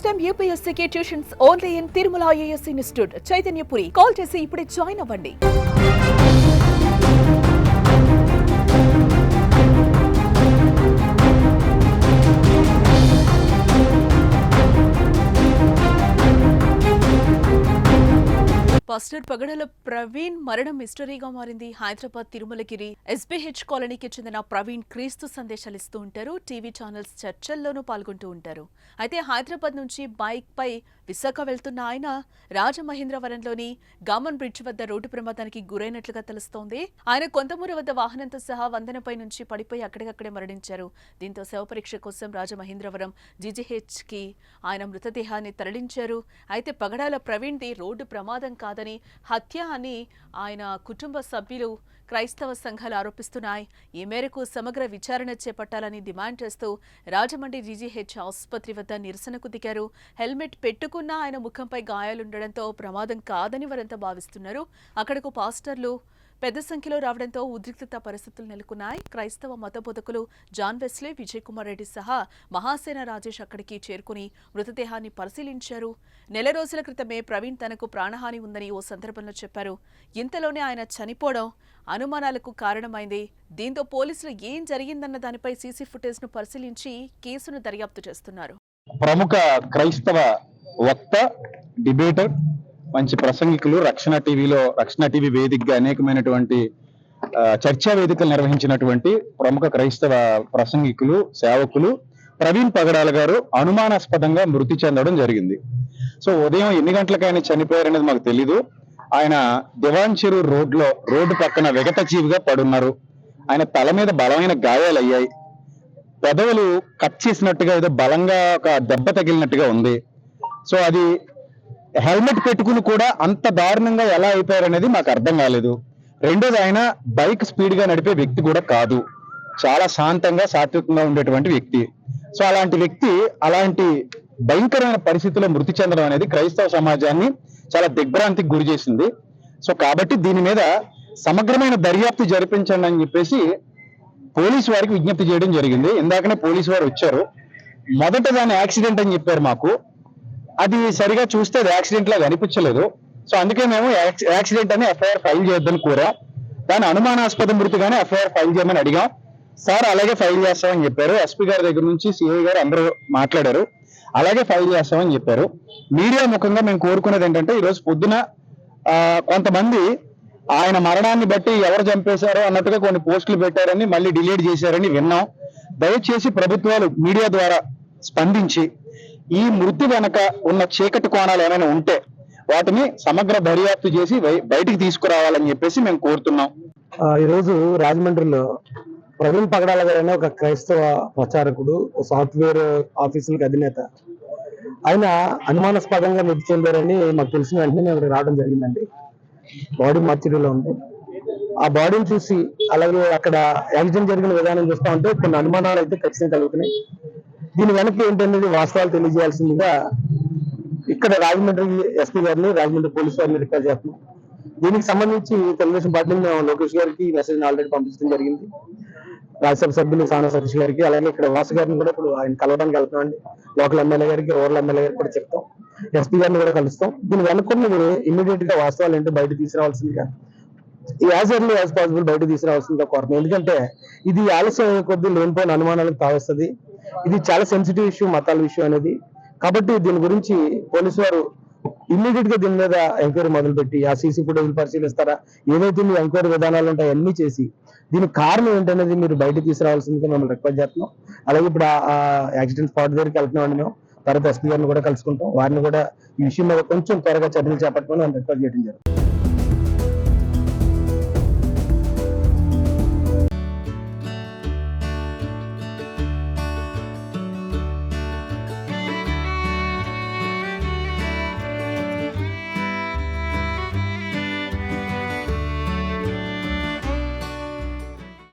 time UPSC tuitions only in Tirumala IAS institute Chaitanyapuri. Call చేసి ఇప్పుడే join అవ్వండి. పాస్టర్ పగడల ప్రవీణ్ మరణం మిస్టరీగా మారింది. హైదరాబాద్ తిరుమలగిరి SBH కాలనీకి చెందిన ప్రవీణ్ క్రీస్తు సందేశాలు ఇస్తూ ఉంటారు. టీవీ ఛానల్స్ చర్చల్లోనూ పాల్గొంటూ ఉంటారు. అయితే హైదరాబాద్ నుంచి బైక్ పై విశాఖ వెళ్తున్న ఆయన రాజమహేంద్రవరంలోని గామన్ బ్రిడ్జ్ వద్ద రోడ్డు ప్రమాదానికి గురైనట్లుగా తెలుస్తోంది. ఆయన కొంతమూరు వద్ద వాహనంతో సహా వంతెనపై నుంచి పడిపోయి అక్కడికక్కడే మరణించారు. దీంతో శవ పరీక్ష కోసం రాజమహేంద్రవరం GGH కి ఆయన మృతదేహాన్ని తరలించారు. అయితే పగడాల ప్రవీణ్ది రోడ్డు ప్రమాదం కాదని, హత్య అని ఆయన కుటుంబ సభ్యులు, క్రైస్తవ సంఘాలు ఆరోపిస్తున్నాయి. ఈ మేరకు సమగ్ర విచారణ చేపట్టాలని డిమాండ్ చేస్తూ రాజమండ్రి GGH ఆసుపత్రి వద్ద నిరసనకు దిగారు. హెల్మెట్ పెట్టుకున్నా ఆయన ముఖంపై గాయాలుండడంతో ప్రమాదం కాదని వారంతా భావిస్తున్నారు. అక్కడకు పాస్టర్లు పెద్ద సంఖ్యలో రావడంతో ఉద్రిక్తత పరిస్థితులు నెలకొన్నాయి. క్రైస్తవ మత బోధకులు జాన్ వెస్లీ, విజయ్ కుమార్ రెడ్డి సహా మహాసేన రాజేష్ అక్కడికి చేరుకుని మృతదేహాన్ని పరిశీలించారు. నెల రోజుల క్రితమే ప్రవీణ్ తనకు ప్రాణహాని ఉందని ఓ సందర్భంలో చెప్పారు. ఇంతలోనే ఆయన చనిపోవడం అనుమానాలకు కారణమైంది. దీంతో పోలీసులు ఏం జరిగిందన్న దానిపై సీసీ ఫుటేజ్ ను పరిశీలించి కేసును దర్యాప్తు చేస్తున్నారు. ప్రముఖ క్రైస్తవ వక్త, డిబేటర్, మంచి ప్రసంగికులు, రక్షణ టీవీ వేదికగా అనేకమైనటువంటి చర్చా వేదికలు నిర్వహించినటువంటి ప్రముఖ క్రైస్తవ ప్రసంగికులు, సేవకులు ప్రవీణ్ పగడాల గారు అనుమానాస్పదంగా మృతి చెందడం జరిగింది. సో ఉదయం ఎన్ని గంటలకు ఆయన చనిపోయారనేది మాకు తెలీదు. ఆయన దివాన్ చెరువు రోడ్డు పక్కన విగత జీవిగా పడున్నారు. ఆయన తల మీద బలమైన గాయాలు అయ్యాయి. పెదవులు కట్ చేసినట్టుగా ఏదో బలంగా ఒక దెబ్బ తగిలినట్టుగా ఉంది. సో అది హెల్మెట్ పెట్టుకుని కూడా అంత దారుణంగా ఎలా అయిపోయారనేది మాకు అర్థం కాలేదు. రెండోది, ఆయన బైక్ స్పీడ్ గా నడిపే వ్యక్తి కూడా కాదు. చాలా శాంతంగా, సాత్వికంగా ఉండేటువంటి వ్యక్తి. సో అలాంటి వ్యక్తి అలాంటి భయంకరమైన పరిస్థితుల్లో మృతి చెందడం అనేది క్రైస్తవ సమాజాన్ని చాలా దిగ్భ్రాంతికి గురి చేసింది. సో కాబట్టి దీని మీద సమగ్రమైన దర్యాప్తు జరిపించండి అని చెప్పేసి పోలీసు వారికి విజ్ఞప్తి చేయడం జరిగింది. ఇందాకనే పోలీసు వారు వచ్చారు. మొదట దాన్ని యాక్సిడెంట్ అని చెప్పారు మాకు. అది సరిగా చూస్తే అది యాక్సిడెంట్ లాగా అనిపించలేదు. సో అందుకే మేము యాక్సిడెంట్ అని FIR ఫైల్ చేయొద్దని కోరా. దాని అనుమానాస్పద మృతిగానే FIR ఫైల్ చేయమని అడిగాం. సార్ అలాగే ఫైల్ చేస్తామని చెప్పారు. SP గారి దగ్గర నుంచి CI గారు అందరూ మాట్లాడారు. అలాగే ఫైల్ చేస్తామని చెప్పారు. మీడియా ముఖంగా మేము కోరుకునేది ఏంటంటే, ఈరోజు పొద్దున కొంతమంది ఆయన మరణాన్ని బట్టి ఎవరు చంపేశారో అన్నట్టుగా కొన్ని పోస్టులు పెట్టారని, మళ్ళీ డిలీట్ చేశారని విన్నాం. దయచేసి ప్రభుత్వాలు మీడియా ద్వారా స్పందించి ఈ మృతి వెనక ఉన్న చీకటి కోణాలు ఏమైనా ఉంటే వాటిని సమగ్ర దర్యాప్తు చేసి బయటికి తీసుకురావాలని చెప్పేసి మేము కోరుతున్నాం. ఈరోజు రాజమండ్రిలో ప్రవీణ్ పగడాల గారు ఒక క్రైస్తవ ప్రచారకుడు, సాఫ్ట్వేర్ ఆఫీసులకు అధినేత, ఆయన అనుమానాస్పదంగా మృతి చెందారని మాకు తెలిసిన వెంటనే మేము రావడం జరిగిందండి. బాడీ మార్చిరీలో ఉంది. ఆ బాడీని చూసి, అలాగే అక్కడ యాక్సిడెంట్ జరిగిన విధానం చూస్తా ఉంటే కొన్ని అనుమానాలు అయితే ఖచ్చితంగా కలుగుతున్నాయి. దీని వెనక్కి ఏంటనేది వాస్తవాలు తెలియజేయాల్సిందిగా ఇక్కడ రాజమండ్రి SP గారిని, రాజమండ్రి పోలీసు వారిని రిక్వెస్ట్ చేస్తున్నాం. దీనికి సంబంధించి తెలుగుదేశం పార్టీ లోకేష్ గారికి మెసేజ్ ఆల్రెడీ పంపించడం జరిగింది. రాజ్యసభ సభ్యులు సానా సతీష్ గారికి, అలాగే ఇక్కడ వాసు గారిని కూడా ఇప్పుడు ఆయన కలవడానికి వెళ్తున్నామండి. లోకల్ ఎమ్మెల్యే గారికి, రూరల్ ఎమ్మెల్యే గారికి కూడా చెప్తాం. SP గారిని కూడా కలుస్తాం. దీని వెనుకున్నది ఇమ్మీడియట్ గా వాస్తవాలు ఏంటో బయట తీసుకురావాల్సిందిగా, యాజ్ ఎర్లీ యాజ్ పాసిబుల్ బయట తీసుకురావాల్సిందిగా కోరుతున్నాం. ఎందుకంటే ఇది ఆలస్యం కొద్ది లేనిపోయిన అనుమానాలకు తావస్తుంది. ఇది చాలా సెన్సిటివ్ ఇష్యూ, మతాల విషయం అనేది. కాబట్టి దీని గురించి పోలీసు వారు ఇమ్మీడియట్ గా దీని మీద ఎంక్వైరీ మొదలుపెట్టి ఆ CC ఫుటేజ్ పరిశీలిస్తారా, ఏవైతే మీ ఎంక్వైరీ విధానాలు ఉంటాయో అన్ని చేసి దీనికి కారణం ఏంటనేది మీరు బయటకు తీసుకురావాల్సిందిగా మిమ్మల్ని రిక్వెస్ట్ చేస్తున్నాం. అలాగే ఇప్పుడు ఆ యాక్సిడెంట్ స్పాట్ దగ్గరికి వెళ్తున్నామండి మేము. తర్వాత SP గారిని కూడా కలుసుకుంటాం. వారిని కూడా ఈ విషయం మీద కొంచెం త్వరగా చర్యలు చేపట్టమని రిక్వెస్ట్ చేయడం జరుగుతుంది.